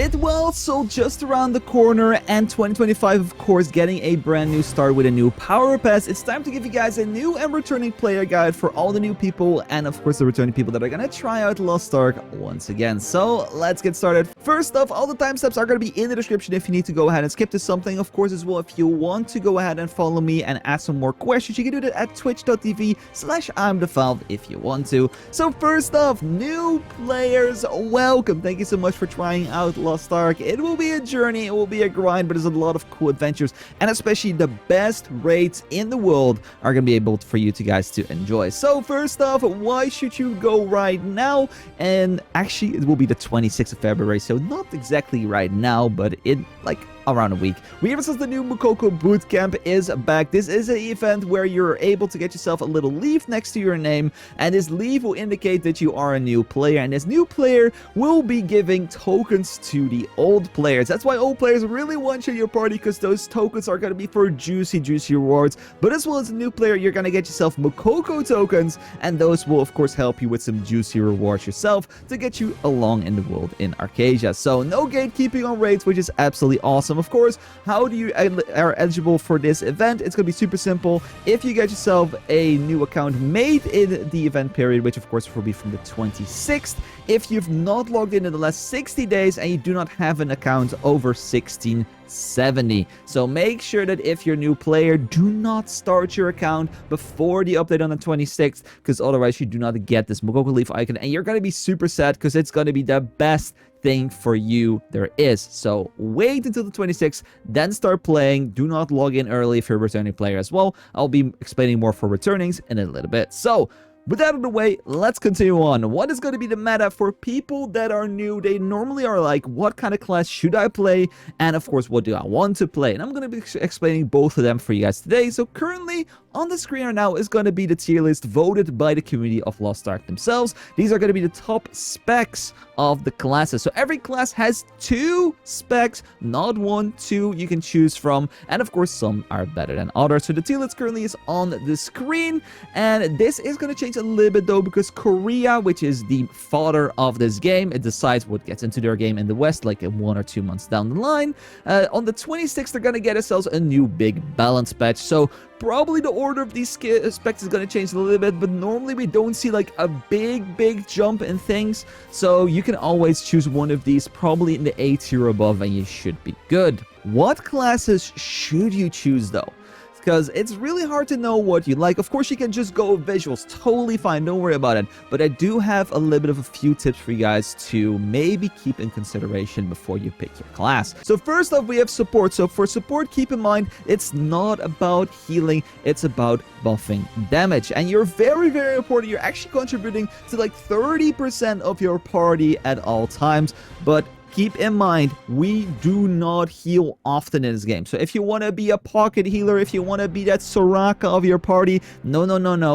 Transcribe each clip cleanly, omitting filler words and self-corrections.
With Wildsoul just around the corner and 2025 of course getting a brand new start with a new power pass, it's time to give you guys a new and returning player guide for all the new people and of course the returning people that are gonna try out Lost Ark once again. So let's get started. First off, all the timestamps are gonna be in the description if you need to go ahead and skip to something. Of course as well, if you want to go ahead and follow me and ask some more questions, you can do that at twitch.tv/ImDefild if you want to. So first off, new players, welcome. Thank you so much for trying out Lost Ark. It will be a journey, it will be a grind, but there's a lot of cool adventures and especially the best raids in the world are gonna be able for you to guys to enjoy. So first off, why should you go right now? And actually it will be the 26th of February, so not exactly right now, but in like around a week. We have the new Mokoko bootcamp is back. This is an event where you're able to get yourself a little leaf next to your name, and this leaf will indicate that you are a new player, and this new player will be giving tokens to the old players. That's why old players really want you in your party, because those tokens are going to be for juicy rewards. But as well as a new player, you're going to get yourself Mokoko tokens, and those will of course help you with some juicy rewards yourself to get you along in the world in Arkesia. So no gatekeeping on raids, which is absolutely awesome. Of course, how do you are eligible for this event? It's going to be super simple. If you get yourself a new account made in the event period, which of course will be from the 26th, if you've not logged in the last 60 days and you do not have an account over 1670. So make sure that if you're a new player, do not start your account before the update on the 26th, because otherwise you do not get this Mokoko leaf icon and you're going to be super sad, because it's going to be the best thing for you there is. So wait until the 26th, then start playing. Do not log in early if you're a returning player as well. I'll be explaining more for returnings in a little bit. So with that out of the way, let's continue on. What is going to be the meta for people that are new? They normally are like, what kind of class should I play? And of course, what do I want to play? And I'm going to be explaining both of them for you guys today. So currently on the screen right now is going to be the tier list voted by the community of Lost Ark themselves. These are going to be the top specs of the classes. So every class has 2 specs, not 1, 2 you can choose from. And of course, some are better than others. So the tier list currently is on the screen. And this is going to change a little bit though, because Korea, which is the father of this game, it decides what gets into their game in the West, like 1 or 2 months down the line. On the 26th, they're going to get themselves a new big balance patch. So probably the order of these specs is going to change a little bit, but normally we don't see like a big jump in things. So you can always choose one of these, probably in the A tier above, and you should be good. What classes should you choose though? Because it's really hard to know what you like. Of course, you can just go with visuals, totally fine, don't worry about it. But I do have a little bit of a few tips for you guys to maybe keep in consideration before you pick your class. So first off, we have support. So for support, keep in mind, it's not about healing, it's about buffing damage. And you're very important. You're actually contributing to like 30% of your party at all times. But keep in mind, we do not heal often in this game. So if you want to be a pocket healer, if you want to be that Soraka of your party, no.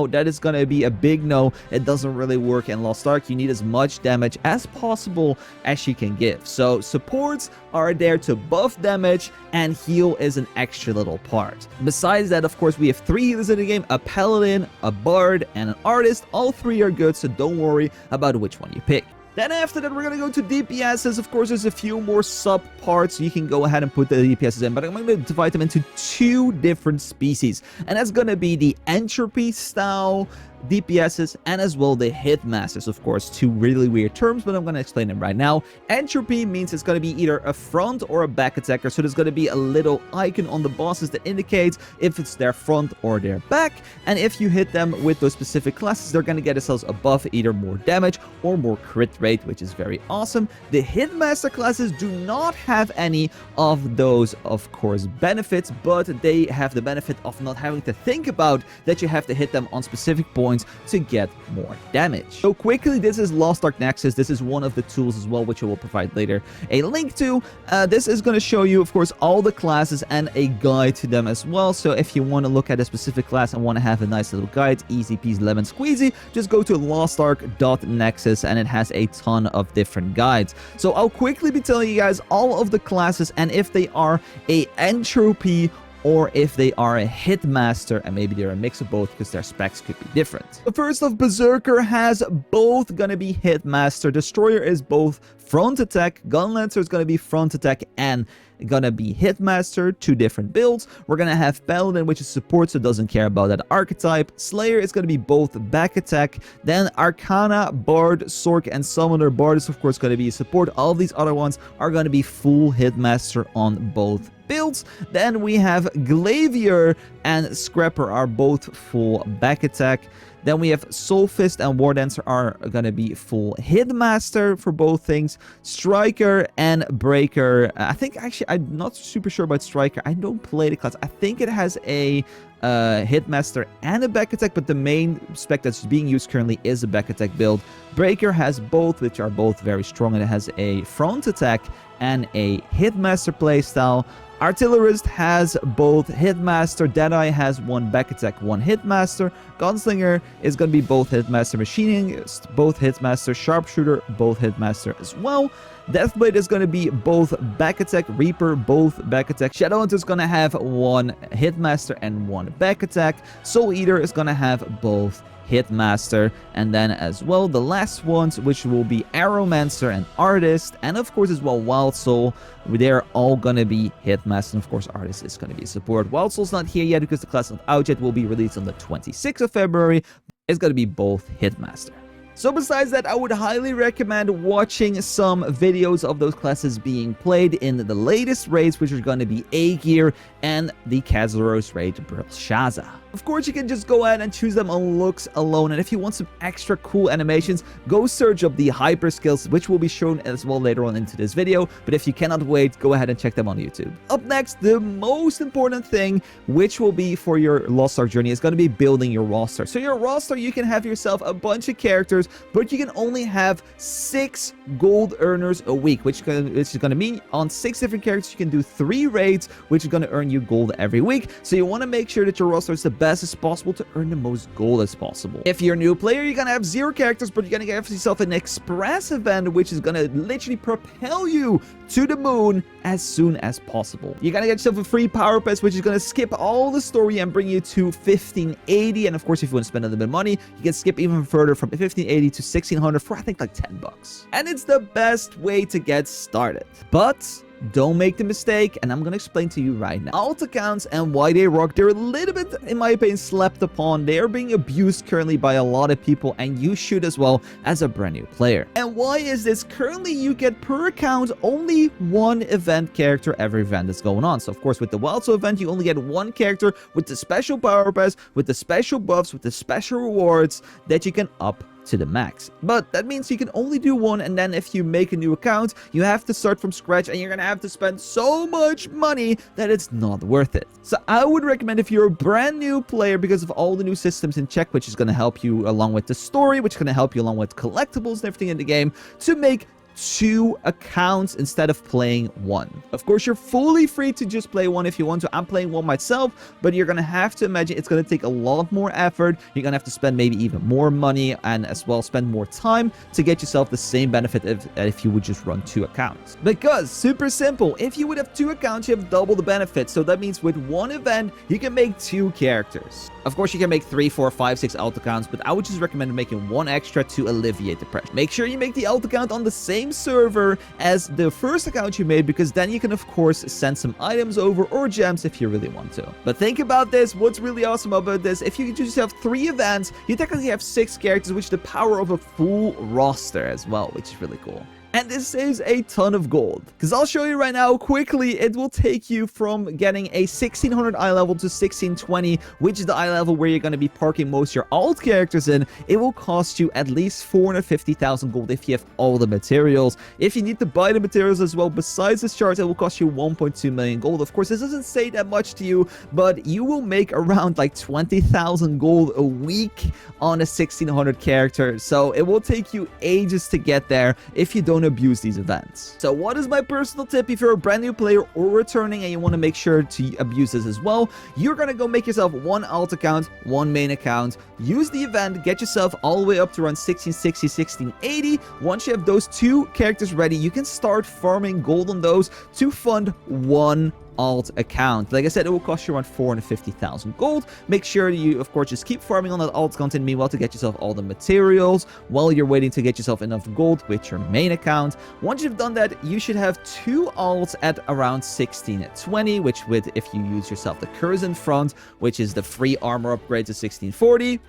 That is going to be a big no. It doesn't really work in Lost Ark. You need as much damage as possible as you can give. So supports are there to buff damage, and heal is an extra little part. Besides that, of course, we have 3 healers in the game, a paladin, a bard, and an artist. All 3 are good, so don't worry about which one you pick. Then after that, we're going to go to DPSs. Of course, there's a few more sub parts. You can go ahead and put the DPSs in, but I'm going to divide them into 2 different species. And that's going to be the Entropy style DPSs and as well the Hitmasters. Of course, 2 really weird terms, but I'm going to explain them right now. Entropy means it's going to be either a front or a back attacker. So there's going to be a little icon on the bosses that indicates if it's their front or their back. And if you hit them with those specific classes, they're going to get themselves a buff, either more damage or more crit rate, which is very awesome. The Hitmaster classes do not have any of those, of course, benefits, but they have the benefit of not having to think about that you have to hit them on specific points to get more damage. So quickly, this is Lost Ark Nexus. This is one of the tools as well, which I will provide later a link to. This is going to show you, of course, all the classes and a guide to them as well. So if you want to look at a specific class and want to have a nice little guide, easy peasy lemon squeezy, just go to lostark.nexus and it has a ton of different guides. So I'll quickly be telling you guys all of the classes and if they are a entropy or if they are a Hitmaster, and maybe they're a mix of both because their specs could be different. So first off, Berserker has both gonna be Hitmaster. Destroyer is both front attack, Gunlancer is gonna be front attack and gonna be Hitmaster, 2 different builds. We're gonna have Paladin, which is support, so doesn't care about that archetype. Slayer is gonna be both back attack. Then Arcana, Bard, Sork, and Summoner. Bard is of course gonna be support. All these other ones are gonna be full Hitmaster on both builds. Then we have Glavier and Scrapper are both full back attack. Then we have Soul Fist and War Dancer are gonna be full Hitmaster for both things. Striker and Breaker. I think actually I'm not super sure about Striker. I don't play the class. I think it has a Hitmaster and a back attack, but the main spec that's being used currently is a back attack build. Breaker has both, which are both very strong, and it has a front attack and a Hitmaster playstyle. Artillerist has both Hitmaster, Deadeye has 1 back attack, 1 Hitmaster, Gunslinger is going to be both Hitmaster, Machinist, both Hitmaster, Sharpshooter, both Hitmaster as well. Deathblade is going to be both back attack, Reaper, both back attack. Shadowhunter is going to have 1 Hitmaster and 1 back attack. Soul Eater is going to have both Hitmaster, and then as well the last ones, which will be Arrowmancer and Artist, and of course as well Wildsoul. They're all gonna be Hitmaster, and of course Artist is gonna be support. Wildsoul's not here yet because the class is not out yet. Will be released on the 26th of February. It's gonna be both Hitmaster. So besides that, I would highly recommend watching some videos of those classes being played in the latest raids, which are going to be A-Gear and the Kazaros raid Belshazzar. Of course, you can just go ahead and choose them on looks alone, and if you want some extra cool animations, go search up the hyper skills, which will be shown as well later on into this video, but if you cannot wait, go ahead and check them on YouTube. Up next, the most important thing, which will be for your Lost Ark journey, is going to be building your roster. So your roster, you can have yourself a bunch of characters, but you can only have 6 gold earners a week, which is going to mean on 6 different characters, you can do 3 raids, which is going to earn you gold every week. So you want to make sure that your roster is the best as possible to earn the most gold as possible. If you're a new player, you're going to have 0 characters, but you're going to get yourself an express event, which is going to literally propel you to the moon as soon as possible. You're going to get yourself a free power pass, which is going to skip all the story and bring you to 1580. And of course, if you want to spend a little bit of money, you can skip even further from 1580 to 1600 for I think like 10 bucks. And it's the best way to get started. But don't make the mistake, and I'm going to explain to you right now. Alt accounts and why they rock, they're a little bit, in my opinion, slept upon. They are being abused currently by a lot of people, and you should as well as a brand new player. And why is this? Currently, you get per account only 1 event character every event that's going on. So, of course, with the Wildsoul event, you only get 1 character with the special power pass, with the special buffs, with the special rewards that you can up to the max. But that means you can only do 1, and then if you make a new account, you have to start from scratch, and you're gonna have to spend so much money that it's not worth it. So I would recommend, if you're a brand new player, because of all the new systems in check, which is gonna help you along with the story, which is gonna help you along with collectibles and everything in the game, to make 2 accounts instead of playing 1. Of course, you're fully free to just play 1 if you want to. I'm playing 1 myself, but you're gonna have to imagine it's gonna take a lot more effort. You're gonna have to spend maybe even more money, and as well spend more time to get yourself the same benefit if you would just run 2 accounts. Because, super simple, if you would have 2 accounts, you have double the benefits. So that means with 1 event, you can make 2 characters. Of course, you can make 3, 4, 5, 6 alt accounts, but I would just recommend making 1 extra to alleviate the pressure. Make sure you make the alt account on the same server as the first account you made, because then you can of course send some items over or gems if you really want to. But think about this, what's really awesome about this, if you just have 3 events, you technically have 6 characters, which is the power of a full roster as well, which is really cool. And this saves a ton of gold, because I'll show you right now quickly. It will take you from getting a 1600 eye level to 1620, which is the eye level where you're going to be parking most of your alt characters in. It will cost you at least 450,000 gold if you have all the materials. If you need to buy the materials as well, besides this chart, it will cost you 1.2 million gold. Of course, this doesn't say that much to you, but you will make around like 20,000 gold a week on a 1600 character. So it will take you ages to get there if you don't abuse these events. So what is my personal tip if you're a brand new player or returning and you want to make sure to abuse this as well? You're gonna go make yourself 1 alt account, 1 main account, use the event, get yourself all the way up to around 1660, 1680. Once you have those 2 characters ready, you can start farming gold on those to fund 1 alt account. Like I said, it will cost you around 450,000 gold. Make sure you, of course, just keep farming on that alt content meanwhile to get yourself all the materials while you're waiting to get yourself enough gold with your main account. Once you've done that, you should have 2 alts at around 1620, which with, if you use yourself the curse in front, which is the free armor upgrade to 1640,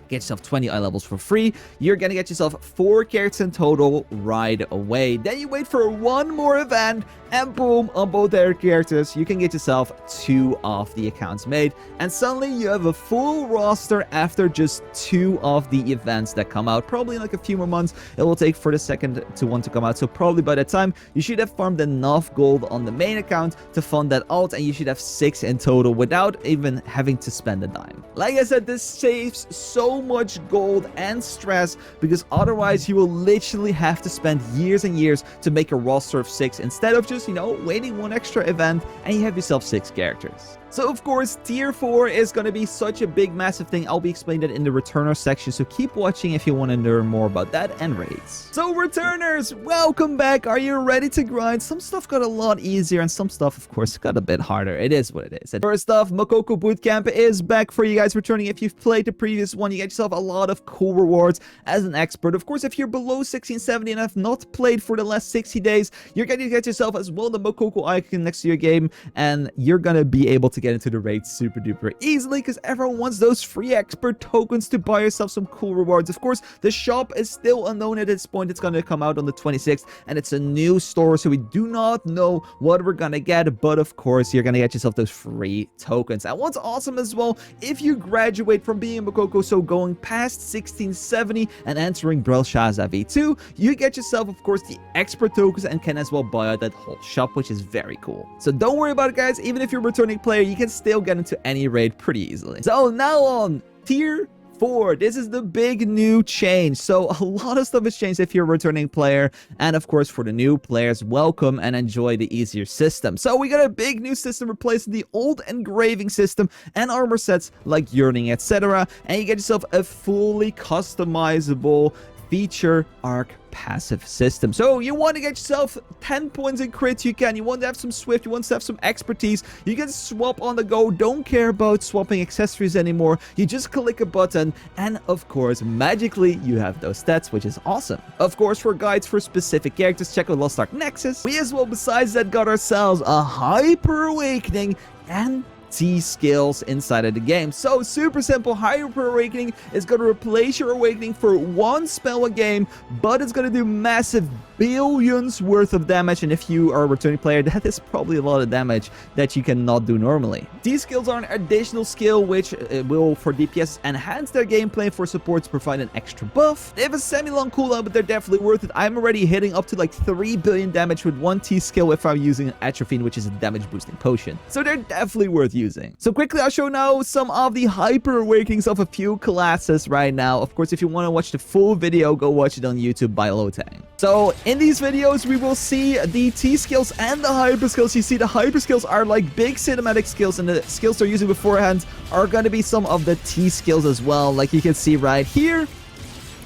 get yourself 20 eye levels for free. You're gonna get yourself 4 characters in total right away. Then you wait for one more event, and boom, on both their characters, you can get yourself 2 of the accounts made. And suddenly you have a full roster after just 2 of the events that come out. Probably in like a few more months, it will take for the second one to come out. So probably by that time, you should have farmed enough gold on the main account to fund that alt, and you should have 6 in total without even having to spend a dime. Like I said, this saves so much gold and stress, because otherwise you will literally have to spend years and years to make a roster of 6 instead of just, you know, waiting one extra event and you have yourself 6 characters. So of course, tier 4 is going to be such a big, massive thing. I'll be explaining that in the returner section, so keep watching if you want to learn more about that and raids. So returners, welcome back. Are you ready to grind? Some stuff got a lot easier and some stuff, of course, got a bit harder. It is what it is. And first off, Mokoko bootcamp is back for you guys returning. If you've played the previous one, you get yourself a lot of cool rewards as an expert. Of course, if you're below 1670 and have not played for the last 60 days, you're going to get yourself as well the Mokoko icon next to your game, and you're going to be able to get into the raid super duper easily, because everyone wants those free expert tokens to buy yourself some cool rewards. Of course, the shop is still unknown at this point. It's going to come out on the 26th, and it's a new store, so we do not know what we're going to get, but of course, you're going to get yourself those free tokens. And what's awesome as well, if you graduate from being Mokoko, so going past 1670 and entering Belshazzar V2, you get yourself, of course, the expert tokens and can as well buy out that whole shop, which is very cool. So don't worry about it, guys. Even if you're a returning player, you can still get into any raid pretty easily. So now on tier 4, this is the big new change. So a lot of stuff has changed if you're a returning player, and of course for the new players, welcome and enjoy the easier system. So we got a big new system replacing the old engraving system and armor sets like yearning, etc., and you get yourself a fully customizable feature arc passive system. So you want to get yourself 10 points in crits, you can. You want to have some swift, you want to have some expertise, you can swap on the go. Don't care about swapping accessories anymore. You just click a button, and of course magically you have those stats, which is awesome. Of course, for guides for specific characters, check out Lost Ark Nexus. We as well, besides that, got ourselves a hyper awakening and T-skills inside of the game. So super simple. Hyper Awakening is going to replace your awakening for 1 spell a game, but it's going to do massive billions worth of damage, and if you are a returning player, that is probably a lot of damage that you cannot do normally. These skills are an additional skill which will, for DPS, enhance their gameplay. For supports, provide an extra buff. They have a semi-long cooldown, but they're definitely worth it. I'm already hitting up to like 3 billion damage with 1 T skill if I'm using an Atropine, which is a damage boosting potion. So they're definitely worth using. So quickly, I'll show now some of the hyper awakenings of a few classes right now. Of course, if you want to watch the full video, go watch it on YouTube by Lotang. So in these videos, we will see the T skills and the hyper skills. You see, the hyper skills are like big cinematic skills, and the skills they're using beforehand are going to be some of the T skills as well. Like you can see right here,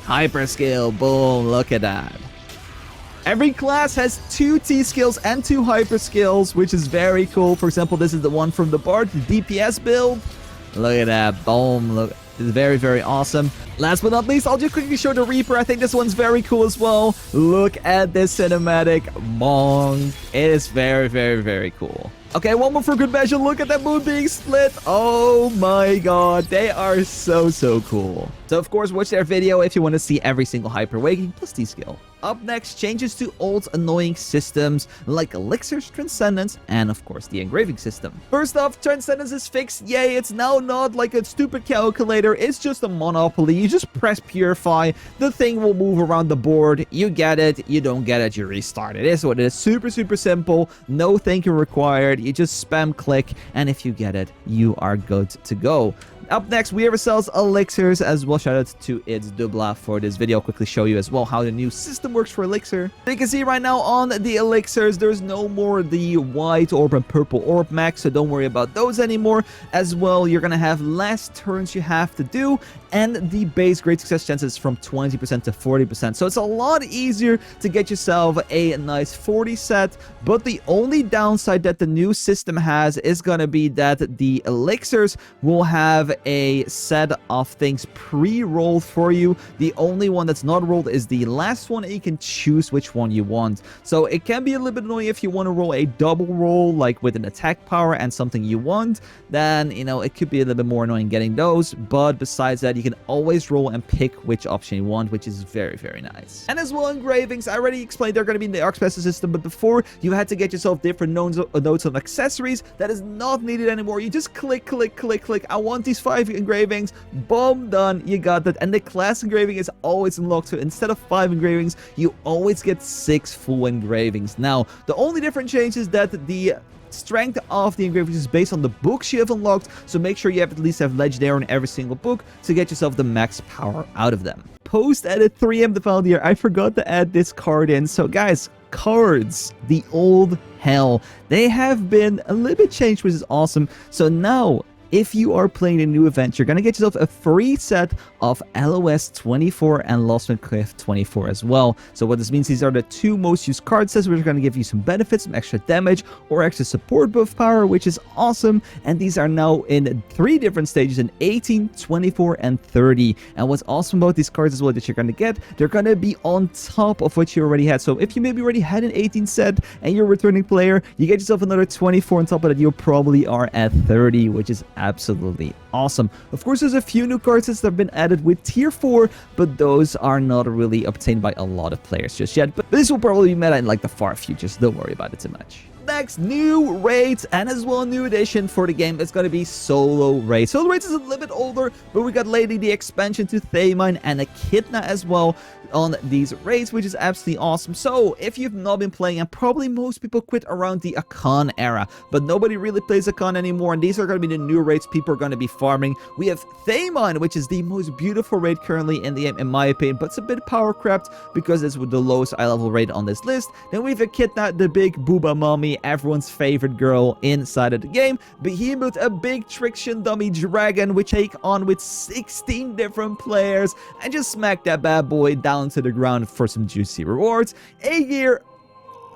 hyper skill, boom, look at that. Every class has 2 T skills and 2 hyper skills, which is very cool. For example, this is the one from the Bard, the DPS build. Look at that, boom, look. This is very, very awesome. Last but not least, I'll just quickly show the Reaper. I think this one's very cool as well. Look at this cinematic. Bonk. It is very, very, very cool. Okay, one more for good measure. Look at that moon being split. Oh my god. They are so, so cool. So, of course, watch their video if you want to see every single Hyper Awakening plus T-skill. Up next, changes to old annoying systems like elixirs, transcendence, and of course the engraving system. First off, transcendence is fixed. Yay, it's now not like a stupid calculator. It's just a monopoly. You just press purify, the thing will move around the board. You get it, you don't get it, you restart. It is what it is. Super, super simple. No thinking required. You just spam click, and if you get it, you are good to go. Up next, we have ourselves elixirs as well. Shout out to ImDefild for this video. I'll quickly show you as well how the new system works for elixir. So you can see right now on the elixirs, there's no more the white orb and purple orb max, so don't worry about those anymore. As well, you're gonna have less turns you have to do, and the base great success chances from 20% to 40%. So it's a lot easier to get yourself a nice 40 set, but the only downside that the new system has is gonna be that the elixirs will have a set of things pre-rolled for you. The only one that's not rolled is the last one, and you can choose which one you want. So it can be a little bit annoying if you want to roll a double roll, like with an attack power and something you want, then, you know, it could be a little bit more annoying getting those. But besides that, you can always roll and pick which option you want, which is very, very nice. And as well, engravings, I already explained they're going to be in the Arkesia system, but before, you had to get yourself different nodes of accessories. That is not needed anymore. You just click, click, click, click. I want these 5 engravings. Boom, done. You got that. And the class engraving is always unlocked, so instead of 5 engravings, you always get 6 full engravings. Now, the only different change is that the strength of the engravings is based on the books you have unlocked, so make sure you have at least have legendary in every single book to get yourself the max power out of them. Post-edit 3M ImDefild here. I forgot to add this card in. So guys, cards, the old hell, they have been a little bit changed, which is awesome. So now, if you are playing a new event, you're going to get yourself a free set of LOS 24 and Lost Ark 24 as well. So what this means, these are the 2 most used card sets, which are going to give you some benefits, some extra damage, or extra support buff power, which is awesome. And these are now in 3 different stages, in 18, 24, and 30. And what's awesome about these cards as well that you're going to get, they're going to be on top of what you already had. So if you maybe already had an 18 set and you're a returning player, you get yourself another 24 on top of that, you probably are at 30, which is absolutely awesome. Of course, there's a few new card sets that have been added with tier 4, but those are not really obtained by a lot of players just yet. But this will probably be meta in like the far future, so don't worry about it too much. Next, new raids, and as well a new addition for the game. It's going to be solo raids. Solo raids is a little bit older, but we got lately the expansion to Thamine and Echidna as well on these raids, which is absolutely awesome. So if you've not been playing, and probably most people quit around the Akan era, but nobody really plays Akan anymore, and these are going to be the new raids people are going to be farming. We have Thamine, which is the most beautiful raid currently in the game, in my opinion, but it's a bit power crept because it's with the lowest eye level raid on this list. Then we have Echidna, the big booba mommy, everyone's favorite girl inside of the game. Behemoth, a big Trixion dummy dragon, which take on with 16 different players and just smack that bad boy down to the ground for some juicy rewards. Aegir,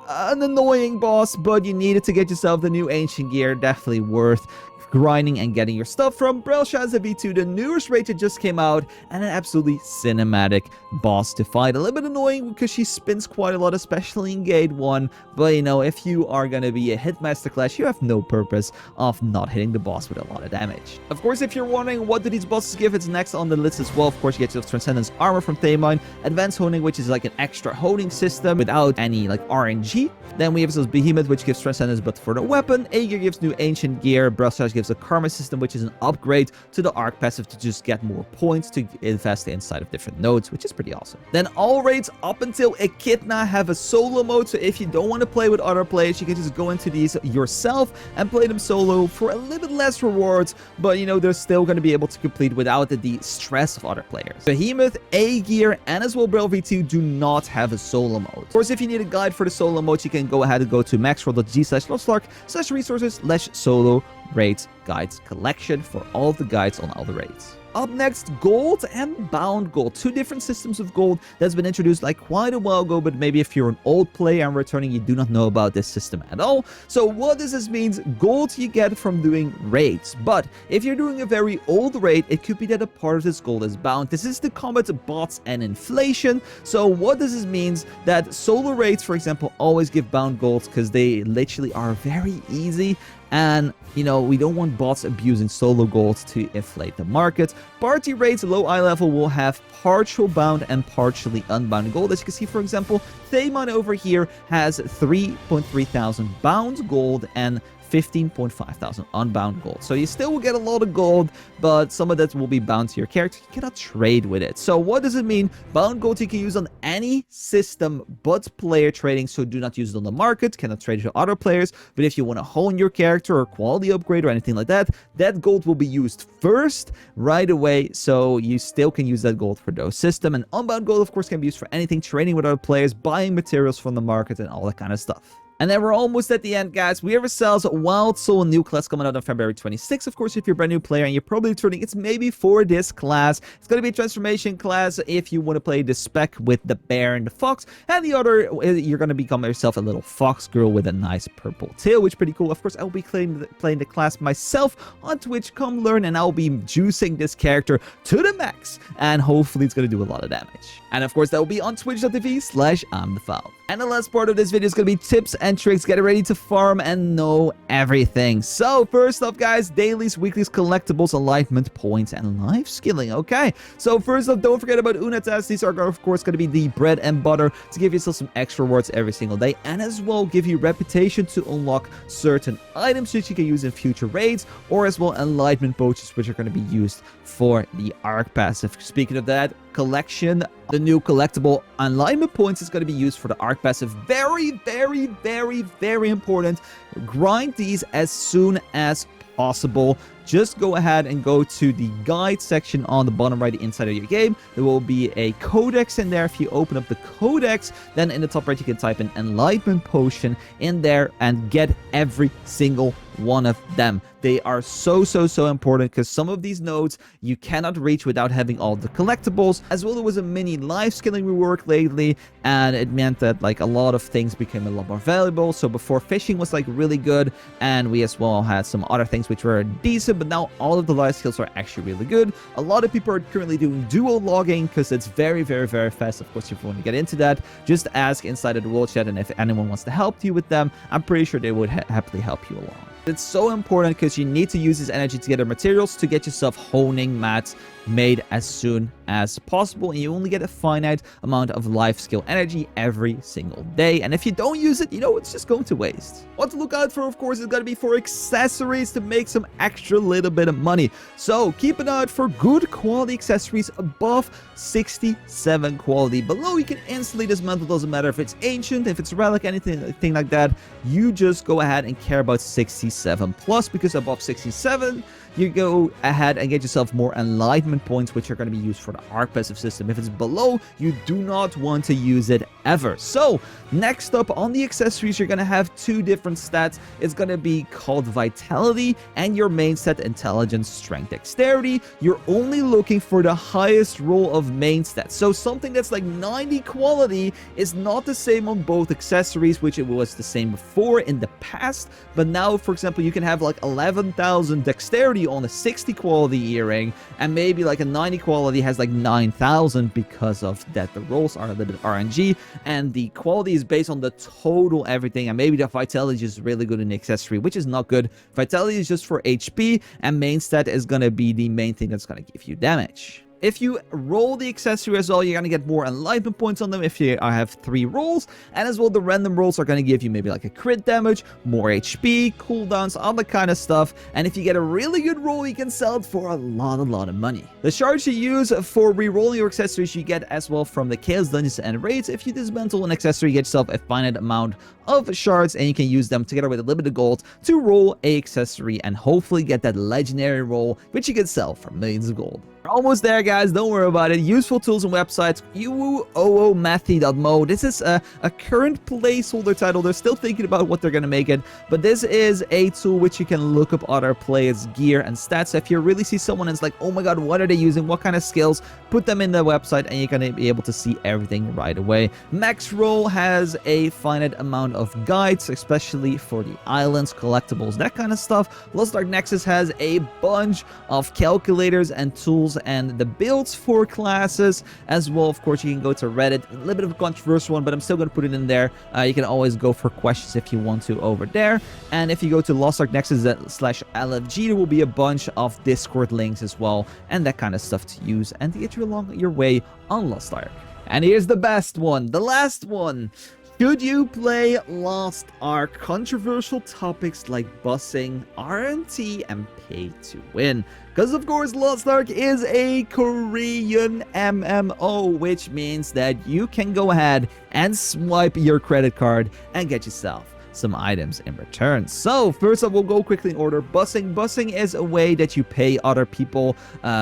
an annoying boss, but you needed to get yourself the new ancient gear. Definitely worth grinding and getting your stuff from. Brelshaza V2, the newest raid that just came out, and an absolutely cinematic boss to fight. A little bit annoying because she spins quite a lot, especially in Gate 1, but you know, if you are going to be a Hitmaster class, you have no purpose of not hitting the boss with a lot of damage. Of course, if you're wondering what do these bosses give, it's next on the list as well. Of course, you get yourself Transcendence Armor from Thamine, Advanced Honing, which is like an extra honing system without any like RNG. Then we have this Behemoth, which gives Transcendence but for the weapon. Aegir gives new ancient gear. Brelshaza gives a Karma system, which is an upgrade to the Arc passive to just get more points to invest inside of different nodes, which is pretty awesome. Then all raids up until Echidna have a solo mode, so if you don't want to play with other players, you can just go into these yourself and play them solo for a little bit less rewards, but you know, they're still going to be able to complete without the stress of other players. Behemoth, Aegir, and as well Brel V2 do not have a solo mode. Of course, if you need a guide for the solo mode, you can go ahead and go to maxroll.g/lostark/resources/solo raids guides collection for all of the guides on all the raids. Up next, gold and bound gold. 2 different systems of gold that's been introduced like quite a while ago, but maybe if you're an old player and returning, you do not know about this system at all. So what does this mean? Gold you get from doing raids, but if you're doing a very old raid, it could be that a part of this gold is bound. This is to combat bots and inflation. So what does this mean? That solo raids, for example, always give bound golds because they literally are very easy. And, you know, we don't want bots abusing solo golds to inflate the market. Party raids, low eye level, will have partial bound and partially unbound gold. As you can see, for example, Thamine over here has 3,300 bound gold and 15.5 thousand unbound gold. So you still will get a lot of gold, but some of that will be bound to your character. You cannot trade with it. So what does it mean? Bound gold you can use on any system but player trading, so do not use it on the market, cannot trade it to other players. But if you want to hone your character or quality upgrade or anything like that, that gold will be used first right away, so you still can use that gold for those systems. And unbound gold, of course, can be used for anything, trading with other players, buying materials from the market, and all that kind of stuff. And then we're almost at the end, guys. We have ourselves Wildsoul, a new class coming out on February 26th. Of course, if you're a brand new player and you're probably turning, it's maybe for this class. It's going to be a transformation class if you want to play the spec with the bear and the fox. And the other, you're going to become yourself a little fox girl with a nice purple tail, which is pretty cool. Of course, I will be playing the class myself on Twitch. Come learn, and I'll be juicing this character to the max. And hopefully, it's going to do a lot of damage. And of course, that will be on twitch.tv/ImDefild. And the last part of this video is going to be tips and tricks. Get ready to farm and know everything. So first off, guys, dailies, weeklies, collectibles, enlightenment points, and life skilling. Okay, so first off, don't forget about Unatas. These are of course going to be the bread and butter to give yourself some extra rewards every single day, and as well give you reputation to unlock certain items which you can use in future raids, or as well enlightenment potions which are going to be used for the Ark passive. Speaking of that, collection, the new collectible enlightment points is going to be used for the Ark passive. Very, very, very, very important. Grind these as soon as possible. Just go ahead and go to the guide section on the bottom right inside of your game. There will be a codex in there. If you open up the codex, then in the top right you can type in enlightenment potion in there and get every single one of them. They are so important, because some of these nodes you cannot reach without having all the collectibles. As well, there was a mini life skilling rework lately, and it meant that like a lot of things became a lot more valuable. So before, fishing was like really good, and we as well had some other things which were decent, but now all of the life skills are actually really good. A lot of people are currently doing dual logging because it's very fast. Of course, if you want to get into that, just ask inside of the world chat, and if anyone wants to help you with them, I'm pretty sure they would happily help you along. It's so important because you need to use this energy to gather materials to get yourself honing mats made as soon as possible, and you only get a finite amount of life skill energy every single day, and if you don't use it, you know, it's just going to waste. What to look out for, of course, is going to be for accessories to make some extra little bit of money. So keep an eye out for good quality accessories above 67 quality. Below, you can instantly dismantle. Doesn't matter if it's ancient, if it's relic, anything like that. You just go ahead and care about 67 plus, because above 67 you go ahead and get yourself more enlightenment points, which are going to be used for the Ark passive system. If it's below, you do not want to use it ever. So next up on the accessories, you're going to have two different stats. It's going to be called vitality and your main stat, intelligence, strength, dexterity. You're only looking for the highest roll of main stats. So something that's like 90 quality is not the same on both accessories, which it was the same before in the past. But now, for example, you can have like 11,000 dexterity on a 60 quality earring, and maybe like a 90 quality has like 9,000, because of that the rolls are a little bit RNG, and the quality is based on the total everything, and maybe the vitality is really good in the accessory, which is not good. Vitality is just for HP, and main stat is going to be the main thing that's going to give you damage. If you roll the accessory as well, you're going to get more enlightenment points on them if you have 3 rolls. And as well, the random rolls are going to give you maybe like a crit damage, more HP, cooldowns, all that kind of stuff. And if you get a really good roll, you can sell it for a lot of money. The shards you use for re-rolling your accessories, you get as well from the Chaos Dungeons and Raids. If you dismantle an accessory, you get yourself a finite amount of shards, and you can use them together with a limited gold to roll a accessory and hopefully get that legendary roll, which you can sell for millions of gold. We're almost there, guys. Don't worry about it. Useful tools and websites. uwoomathy.mo. This is a current placeholder title. They're still thinking about what they're going to make it, but this is a tool which you can look up other players' gear and stats. So if you really see someone and it's like, oh my god, what are they using? What kind of skills? Put them in the website, and you're going to be able to see everything right away. Maxroll has a finite amount of guides, especially for the islands, collectibles, that kind of stuff. Lost Ark Nexus has a bunch of calculators and tools and the builds for classes as well. Of course, you can go to Reddit, a little bit of a controversial one, but I'm still going to put it in there. You can always go for questions if you want to over there. And if you go to Lost Ark Nexus /LFG, there will be a bunch of Discord links as well, and that kind of stuff to use and to get you along your way on Lost Ark. And here's the best one, the last one. Should you play Lost Ark? Controversial topics like busing, RMT, and pay to win. Because of course Lost Ark is a Korean MMO, which means that you can go ahead and swipe your credit card and get yourself some items in return. So first up, we'll go quickly in order. Busing. Busing is a way that you pay other people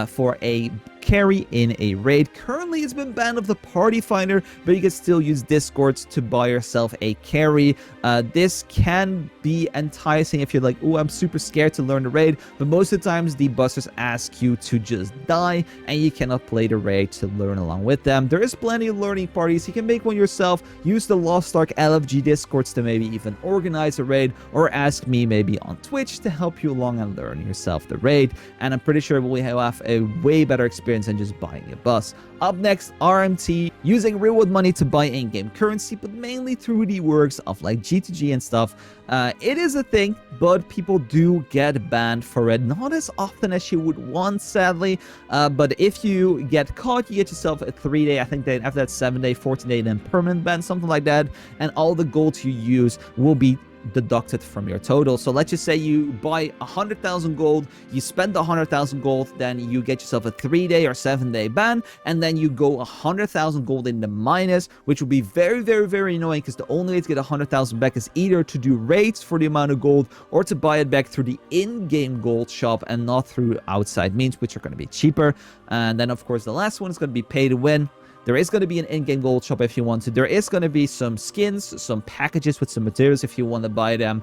for a carry in a raid. Currently, it's been banned of the Party Finder, but you can still use Discords to buy yourself a carry. This can be enticing if you're like, oh, I'm super scared to learn the raid, but most of the times the busters ask you to just die, and you cannot play the raid to learn along with them. There is plenty of learning parties. You can make one yourself, use the Lost Ark LFG Discords to maybe even organize a raid, or ask me maybe on Twitch to help you along and learn yourself the raid, and I'm pretty sure we have a way better experience than just buying a bus. Up next, RMT, using real-world money to buy in-game currency, but mainly through the works of like G2G and stuff. It is a thing, but people do get banned for it. Not as often as you would want, sadly, but if you get caught, you get yourself a 3-day, I think that after that 7-day, 14-day, then permanent ban, something like that, and all the gold you use will be deducted from your total. So let's just say you buy 100,000 gold, you spend 100,000 gold, then you get yourself a 3-day or 7-day ban, and then you go 100,000 gold in the minus, which will be very, very, very annoying, because the only way to get 100,000 back is either to do raids for the amount of gold, or to buy it back through the in-game gold shop and not through outside means, which are going to be cheaper. And then of course the last one is going to be pay to win. There is going to be an in-game gold shop if you want to. There is going to be some skins, some packages with some materials if you want to buy them.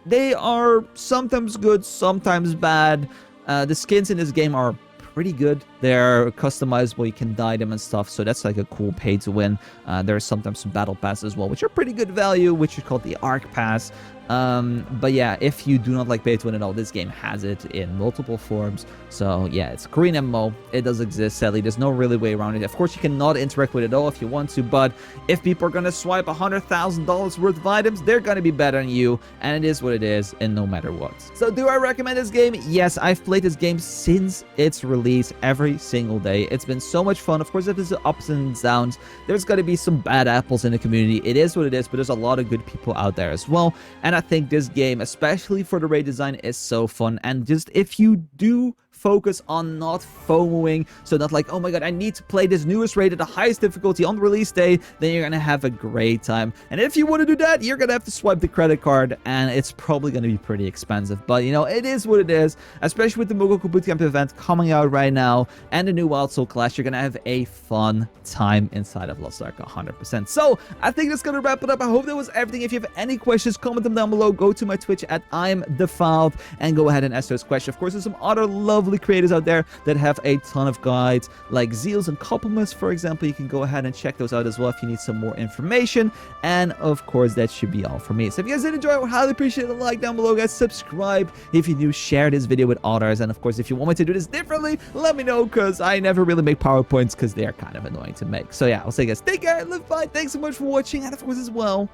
They are sometimes good, sometimes bad. The skins in this game are pretty good. They're customizable, you can dye them and stuff, so that's like a cool pay to win. There are sometimes some battle passes as well, which are pretty good value, which is called the Ark Pass. But yeah, if you do not like pay to win at all, this game has it in multiple forms. So yeah, it's a Korean MMO. It does exist, sadly. There's no really way around it. Of course, you cannot interact with it at all if you want to, but if people are gonna swipe $100,000 worth of items, they're gonna be better than you, and it is what it is, and no matter what. So do I recommend this game? Yes, I've played this game since its release every single day. It's been so much fun. Of course, if there's ups and downs, there's gonna be some bad apples in the community. It is what it is, but there's a lot of good people out there as well, and I think this game, especially for the raid design, is so fun. And just if you do focus on not FOMOing, so not like, oh my god, I need to play this newest raid at the highest difficulty on release day, then you're gonna have a great time. And if you want to do that, you're gonna have to swipe the credit card, and it's probably gonna be pretty expensive, but you know, it is what it is. Especially with the Mokoko bootcamp event coming out right now and the new Wildsoul class, you're gonna have a fun time inside of Lost Ark 100%. So I think that's gonna wrap it up. I hope that was everything. If you have any questions, comment them down below. Go to my Twitch at ImDefild and go ahead and ask those questions. Of course, there's some other lovely creators out there that have a ton of guides, like Zeals and Compliments, for example. You can go ahead and check those out as well if you need some more information. And of course, that should be all for me. So if you guys did enjoy, I would highly appreciate a like down below, guys. Subscribe if you do, share this video with others, and of course, if you want me to do this differently, let me know, because I never really make PowerPoints because they are kind of annoying to make. So yeah, I'll say, guys, take care, live fine, thanks so much for watching, and of course as well,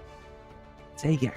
take care.